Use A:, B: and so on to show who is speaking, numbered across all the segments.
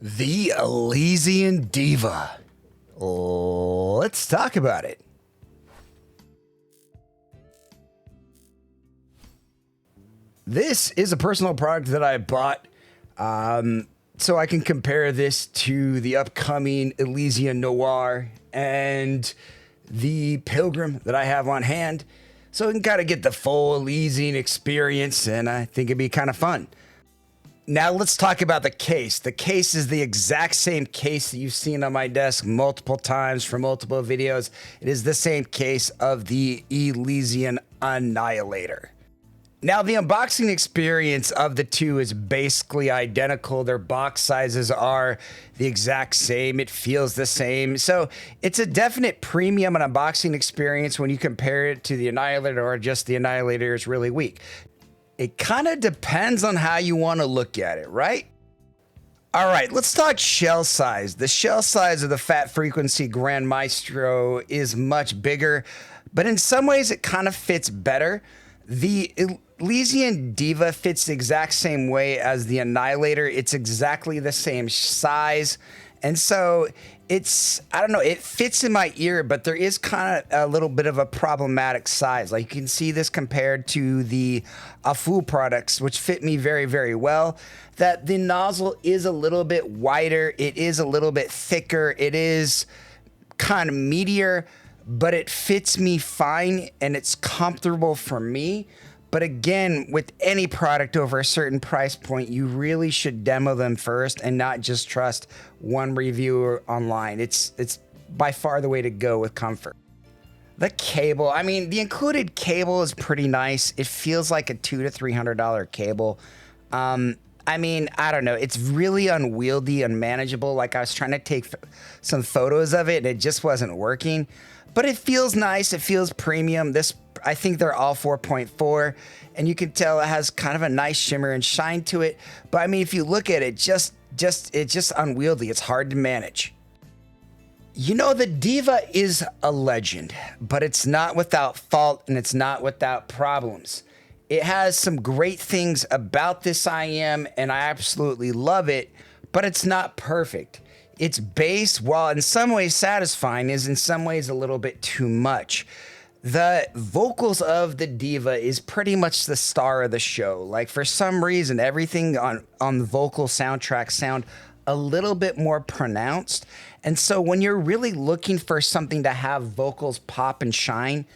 A: The Elysian Diva. Let's talk about it. This is a personal product that I bought so I can compare this to the upcoming Elysian Noir and the Pilgrim that I have on hand. So I can kind of get the full Elysian experience, and I think it'd be kind of fun. Now let's talk about the case. The case is the exact same case that you've seen on my desk multiple times for multiple videos. It is the same case of the Elysian Annihilator. Now, the unboxing experience of the two is basically identical. Their box sizes are the exact same. It feels the same. So it's a definite premium and unboxing experience when you compare it to the Annihilator, or just the Annihilator is really weak. It kind of depends on how you want to look at it, right? All right, let's talk shell size. The shell size of the Fat Frequency Grand Maestro is much bigger, but in some ways it kind of fits better. The Elysian Diva fits the exact same way as the Annihilator. It's exactly the same size. And so it's, I don't know, it fits in my ear, but there is kind of a little bit of a problematic size. Like you can see this compared to the Afu products, which fit me very, very well, that the nozzle is a little bit wider. It is a little bit thicker. It is kind of meatier, but it fits me fine and it's comfortable for me. But again, with any product over a certain price point, you really should demo them first and not just trust one reviewer online. It's by far the way to go with comfort. The cable, I mean, the included cable is pretty nice. It feels like a $200 to $300 cable. I mean, I don't know. It's really unwieldy, unmanageable. Like I was trying to take some photos of it and it just wasn't working. But it feels nice. It feels premium. This, I think they're all 4.4, and you can tell it has kind of a nice shimmer and shine to it. But I mean, if you look at it, it's just unwieldy. It's hard to manage. You know, the Diva is a legend, but it's not without fault and it's not without problems. It has some great things about this IM, and I absolutely love it, but it's not perfect. Its bass, while in some ways satisfying, is in some ways a little bit too much. The vocals of the Diva is pretty much the star of the show. Like for some reason, everything on the vocal soundtrack sound a little bit more pronounced. And so when you're really looking for something to have vocals pop and shine,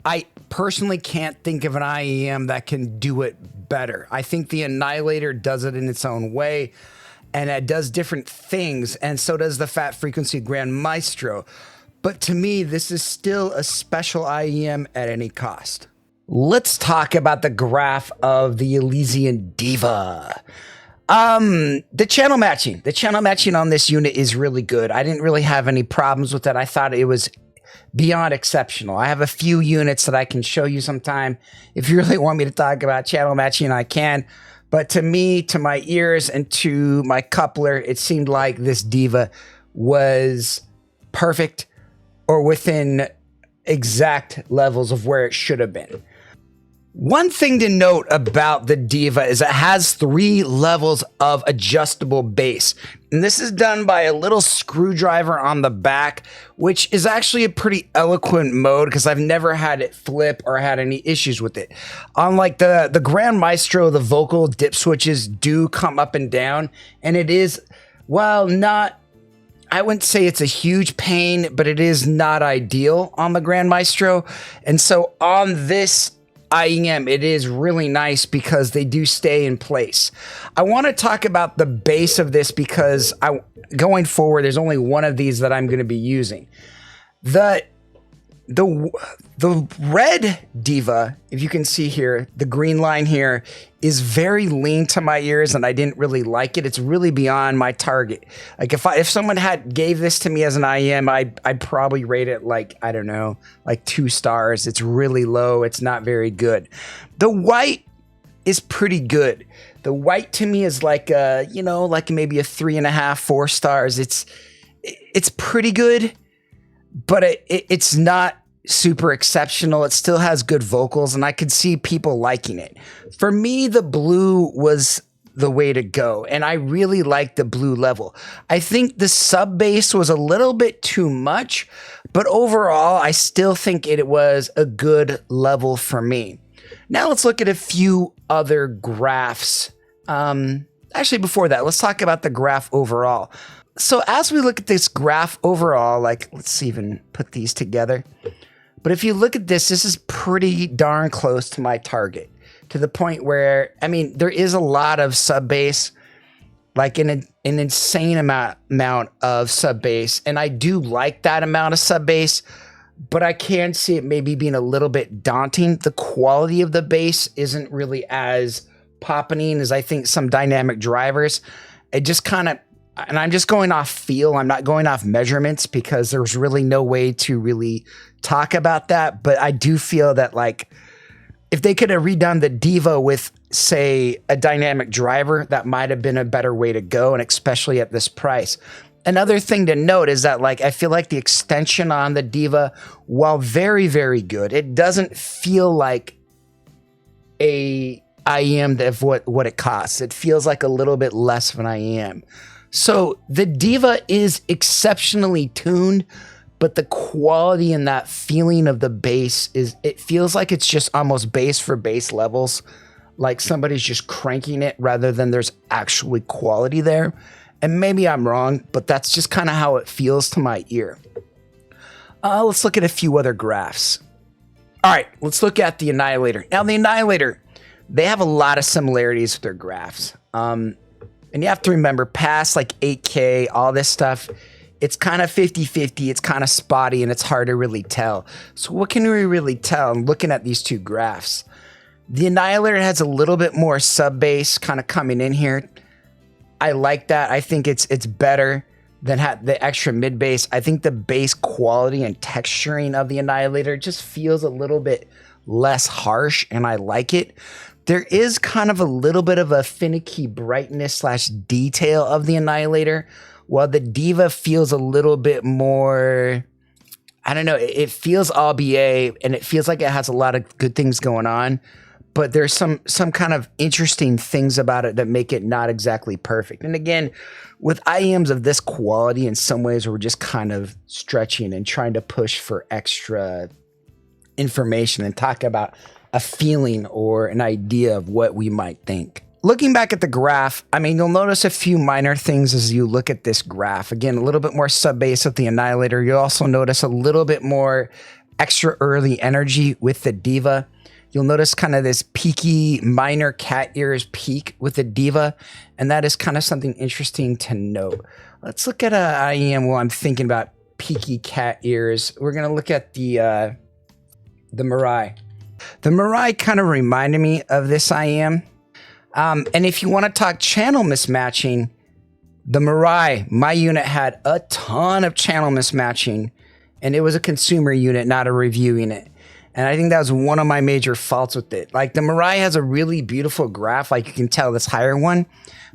A: I personally can't think of an IEM that can do it better. I think the Annihilator does it in its own way, and it does different things, and so does the Fat Frequency Grand Maestro. But to me, this is still a special IEM at any cost. Let's talk about the graph of the Elysian Diva. The channel matching. The channel matching on this unit is really good. I didn't really have any problems with it. I thought it was beyond exceptional. I have a few units that I can show you sometime. If you really want me to talk about channel matching, I can. But to me, to my ears, and to my coupler, it seemed like this Diva was perfect or within exact levels of where it should have been. One thing to note about the Diva is it has 3 levels of adjustable bass. And this is done by a little screwdriver on the back, which is actually a pretty eloquent mode because I've never had it flip or had any issues with it. Unlike the Grand Maestro, the vocal dip switches do come up and down, and it is, while not, I wouldn't say it's a huge pain, but it is not ideal on the Grand Maestro. And so on this IEM, it is really nice because they do stay in place. I want to talk about the bass of this because going forward, there's only one of these that I'm going to be using. The red Diva, if you can see here, the green line here is very lean to my ears, and I didn't really like it. It's really beyond my target. Like if someone gave this to me as an IM, I'd probably rate it like, I don't know, like 2 stars. It's really low. It's not very good. The white is pretty good. The white to me is like like maybe a 3.5, 4 stars. It's pretty good, but it's not super exceptional. It still has good vocals, and I could see people liking it. For me, the blue was the way to go. And I really like the blue level. I think the sub bass was a little bit too much, but overall, I still think it was a good level for me. Now let's look at a few other graphs. Actually, before that, let's talk about the graph overall. So as we look at this graph overall, like, let's even put these together. But if you look at this, this is pretty darn close to my target, to the point where, I mean, there is a lot of sub bass, like an insane amount of sub bass. And I do like that amount of sub bass, but I can see it maybe being a little bit daunting. The quality of the bass isn't really as popping as I think some dynamic drivers. It just kind of, and I'm just going off feel. I'm not going off measurements because there's really no way to really talk about that. But I do feel that, like, if they could have redone the Diva with, say, a dynamic driver, that might have been a better way to go, and especially at this price. Another thing to note is that, like, I feel like the extension on the Diva, while very, very good, it doesn't feel like a IEM of what it costs. It feels like a little bit less of an IEM. So the Diva is exceptionally tuned, but the quality and that feeling of the bass it feels like it's just almost bass for bass levels. Like somebody's just cranking it rather than there's actually quality there. And maybe I'm wrong, but that's just kind of how it feels to my ear. Let's look at a few other graphs. All right, let's look at the Annihilator. Now the Annihilator, they have a lot of similarities with their graphs. And you have to remember, past like 8K, all this stuff, it's kind of 50-50, it's kind of spotty, and it's hard to really tell. So what can we really tell looking at these two graphs? The Annihilator has a little bit more sub bass kind of coming in here. I like that. I think it's better than the extra mid bass. I think the bass quality and texturing of the Annihilator just feels a little bit less harsh, and I like it. There is kind of a little bit of a finicky brightness / detail of the Annihilator, while the Diva feels a little bit more, I don't know, it feels all BA, and it feels like it has a lot of good things going on, but there's some kind of interesting things about it that make it not exactly perfect. And again, with IEMs of this quality, in some ways we're just kind of stretching and trying to push for extra information and talk about a feeling or an idea of what we might think. Looking back at the graph, I mean, you'll notice a few minor things as you look at this graph. Again, a little bit more sub bass with the Annihilator. You'll also notice a little bit more extra early energy with the Diva. You'll notice kind of this peaky minor cat ears peak with the Diva, and that is kind of something interesting to note. Let's look at IEM while I'm thinking about peaky cat ears. We're going to look at the Mirai. The Mirai kind of reminded me of this IEM. And if you want to talk channel mismatching, the Mirai, my unit had a ton of channel mismatching, and it was a consumer unit, not a review unit. And I think that was one of my major faults with it. Like, the Mirai has a really beautiful graph, like you can tell this higher one,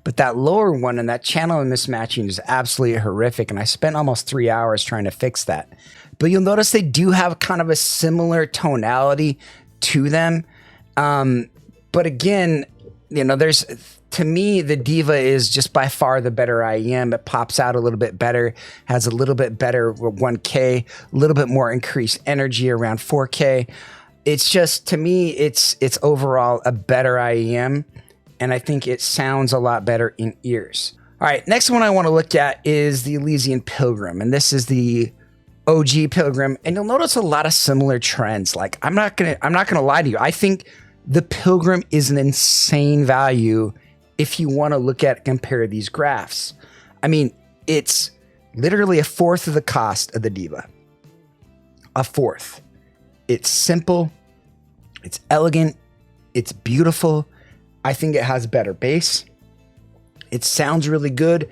A: but that lower one and that channel mismatching is absolutely horrific. And I spent almost 3 hours trying to fix that. But you'll notice they do have kind of a similar tonality to them. But again, you know, to me, the Diva is just by far the better IEM. It pops out a little bit better, has a little bit better 1K, a little bit more increased energy around 4K. It's just, to me, it's overall a better IEM, and I think it sounds a lot better in ears. All right, next one I want to look at is the Elysian Pilgrim, and this is the OG Pilgrim, and you'll notice a lot of similar trends. Like, I'm not gonna lie to you. I think the Pilgrim is an insane value if you want to compare these graphs. I mean, it's literally a fourth of the cost of the Diva. A fourth. It's simple. It's elegant. It's beautiful. I think it has better bass. It sounds really good.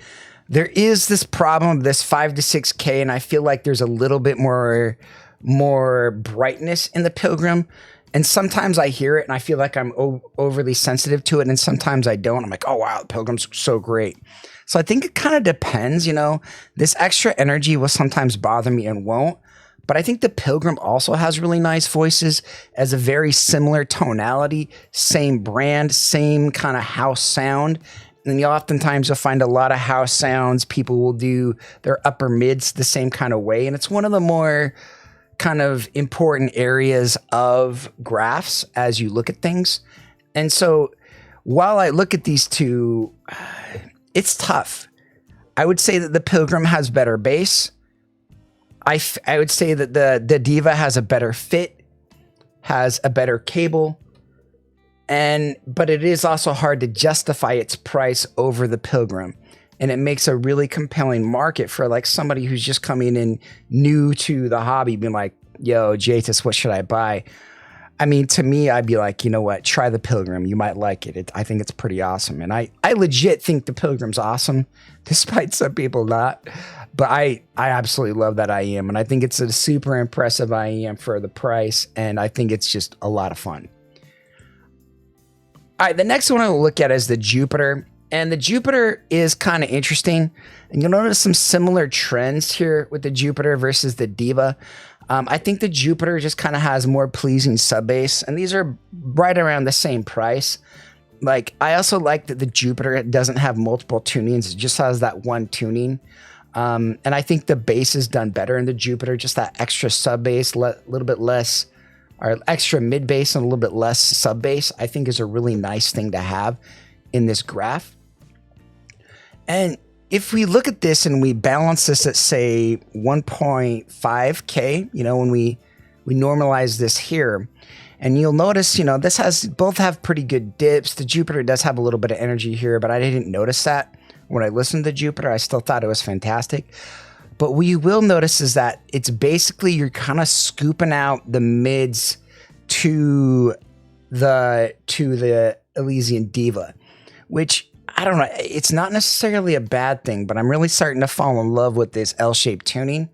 A: There is this problem of this 5 to 6K, and I feel like there's a little bit more brightness in the Pilgrim. And sometimes I hear it and I feel like I'm overly sensitive to it, and sometimes I don't. I'm like, oh wow, the Pilgrim's so great. So I think it kind of depends, you know. This extra energy will sometimes bother me and won't. But I think the Pilgrim also has really nice voices, as a very similar tonality, same brand, same kind of house sound. And you oftentimes you'll find a lot of house sounds. People will do their upper mids the same kind of way. And it's one of the more kind of important areas of graphs as you look at things. And so while I look at these two, it's tough. I would say that the Pilgrim has better bass. I would say that the Diva has a better fit, has a better cable, but it is also hard to justify its price over the Pilgrim. And it makes a really compelling market for like somebody who's just coming in new to the hobby, being like, yo, Jatus, what should I buy? I mean, to me, I'd be like, you know what? Try the Pilgrim. You might like it. I think it's pretty awesome. And I legit think the Pilgrim's awesome, despite some people not. But I absolutely love that IEM. And I think it's a super impressive IEM for the price. And I think it's just a lot of fun. All right, the next one I'll look at is the Jupiter. And the Jupiter is kind of interesting. And you'll notice some similar trends here with the Jupiter versus the Diva. I think the Jupiter just kind of has more pleasing sub bass, and these are right around the same price. Like, I also like that the Jupiter doesn't have multiple tunings. It just has that one tuning. And I think the bass is done better in the Jupiter, just that extra sub bass, a little bit less, or extra mid bass and a little bit less sub bass, I think is a really nice thing to have in this graph. And if we look at this and we balance this at, say, 1.5K, you know, when we normalize this here, and you'll notice, you know, this has, both have pretty good dips. The Jupiter does have a little bit of energy here, but I didn't notice that. When I listened to the Jupiter, I still thought it was fantastic. But what you will notice is that it's basically, you're kind of scooping out the mids to the Elysian Diva, which, I don't know, it's not necessarily a bad thing, but I'm really starting to fall in love with this L-shaped tuning.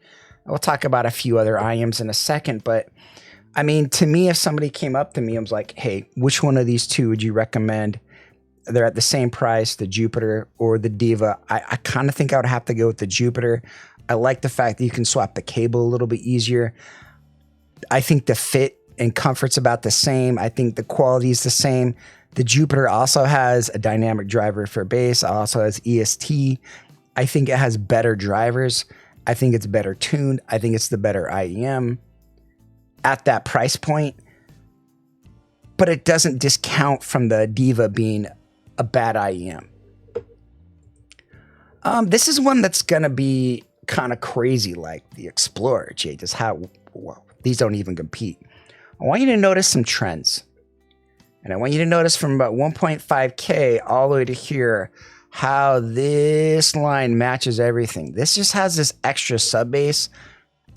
A: We'll talk about a few other IEMs in a second, but I mean, to me, if somebody came up to me and was like, hey, which one of these two would you recommend? They're at the same price, the Jupiter or the Diva. I kind of think I would have to go with the Jupiter. I like the fact that you can swap the cable a little bit easier. I think the fit and comfort's about the same. I think the quality is the same. The Jupiter also has a dynamic driver for bass. It also has EST. I think it has better drivers. I think it's better tuned. I think it's the better IEM at that price point. But it doesn't discount from the Diva being a bad IEM. This is one that's going to be kind of crazy, like the Explorer, Jay. Just how, well, these don't even compete. I want you to notice some trends. And I want you to notice from about 1.5K all the way to here how this line matches everything. This just has this extra sub bass,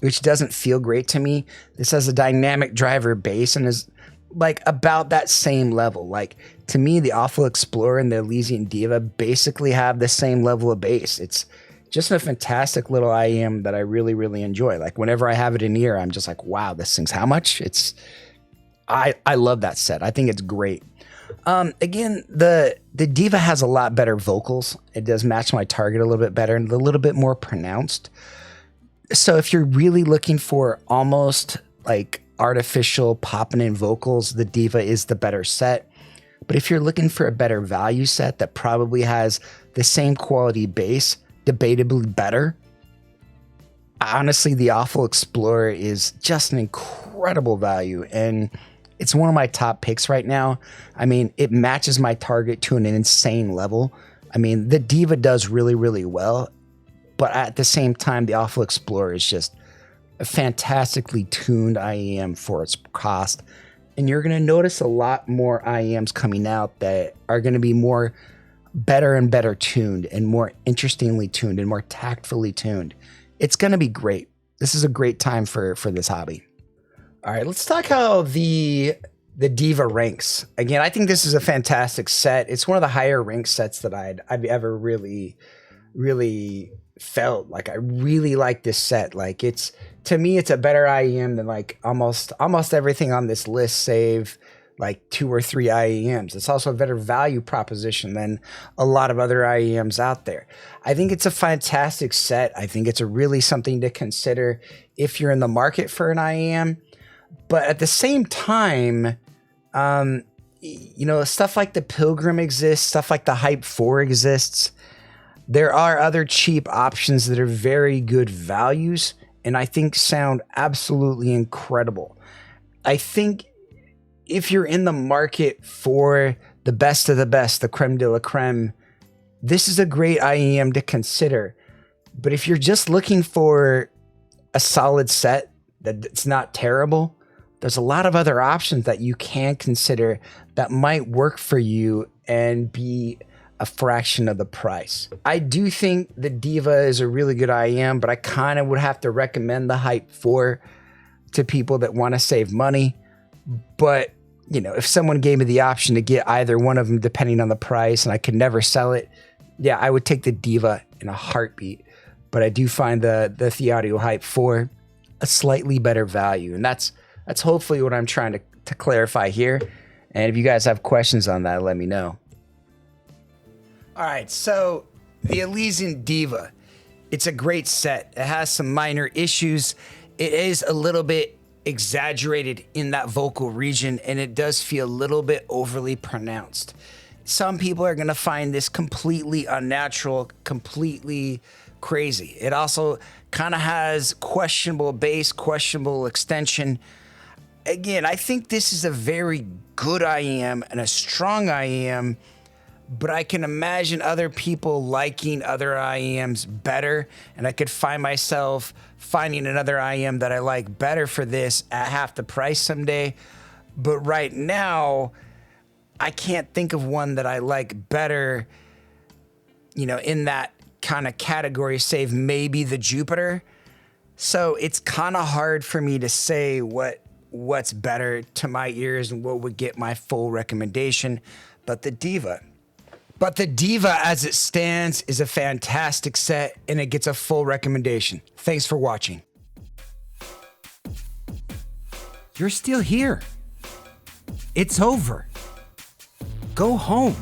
A: which doesn't feel great to me. This has a dynamic driver bass and is like about that same level. Like, to me, the Awful Explorer and the Elysian Diva basically have the same level of bass. It's just a fantastic little IEM that I really, really enjoy. Like, whenever I have it in ear, I'm just like, wow, this thing's how much? I love that set. I think it's great. Again, the Diva has a lot better vocals. It does match my target a little bit better and a little bit more pronounced. So if you're really looking for almost like artificial popping in vocals, the Diva is the better set. But if you're looking for a better value set that probably has the same quality bass, debatably better, honestly, the Awful Explorer is just an incredible value. And it's one of my top picks right now. I mean, it matches my target to an insane level. I mean, the Diva does really, really well. But at the same time, the Awful Explorer is just a fantastically tuned IEM for its cost. And you're going to notice a lot more IEMs coming out that are going to be more better and better tuned and more interestingly tuned and more tactfully tuned. It's going to be great. This is a great time for this hobby. All right, let's talk how the Diva ranks. Again, I think this is a fantastic set. It's one of the higher ranked sets that I've ever really felt. Like, I really like this set. Like, it's, to me, it's a better IEM than like almost everything on this list, save like 2 or 3 IEMs. It's also a better value proposition than a lot of other IEMs out there. I think it's a fantastic set. I think it's a really something to consider if you're in the market for an IEM. But at the same time, you know, stuff like the Pilgrim exists, stuff like the Hype 4 exists. There are other cheap options that are very good values and I think sound absolutely incredible. I think if you're in the market for the best of the best, the creme de la creme, this is a great IEM to consider. But if you're just looking for a solid set that's not terrible, there's a lot of other options that you can consider that might work for you and be a fraction of the price. I do think the Diva is a really good IEM, but I kind of would have to recommend the Hype 4 to people that want to save money. But, you know, if someone gave me the option to get either one of them depending on the price and I could never sell it, yeah, I would take the Diva in a heartbeat. But I do find the Theaudio Hype 4 a slightly better value. And that's hopefully what I'm trying to clarify here. And if you guys have questions on that, let me know. All right, so the Elysian Diva, it's a great set. It has some minor issues. It is a little bit exaggerated in that vocal region, and it does feel a little bit overly pronounced. Some people are going to find this completely unnatural, completely crazy. It also kind of has questionable bass, questionable extension. Again, I think this is a very good IEM and a strong IEM, but I can imagine other people liking other IEMs better, and I could find myself finding another IEM that I like better for this at half the price someday. But right now, I can't think of one that I like better, you know, in that kind of category, save maybe the Jupiter. So it's kind of hard for me to say what's better to my ears and what would get my full recommendation. But the Diva as it stands is a fantastic set and it gets a full recommendation. Thanks for watching. You're still here. It's over. Go home.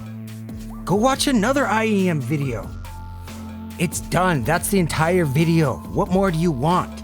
A: Go watch another IEM video. It's done. That's the entire video. What more do you want?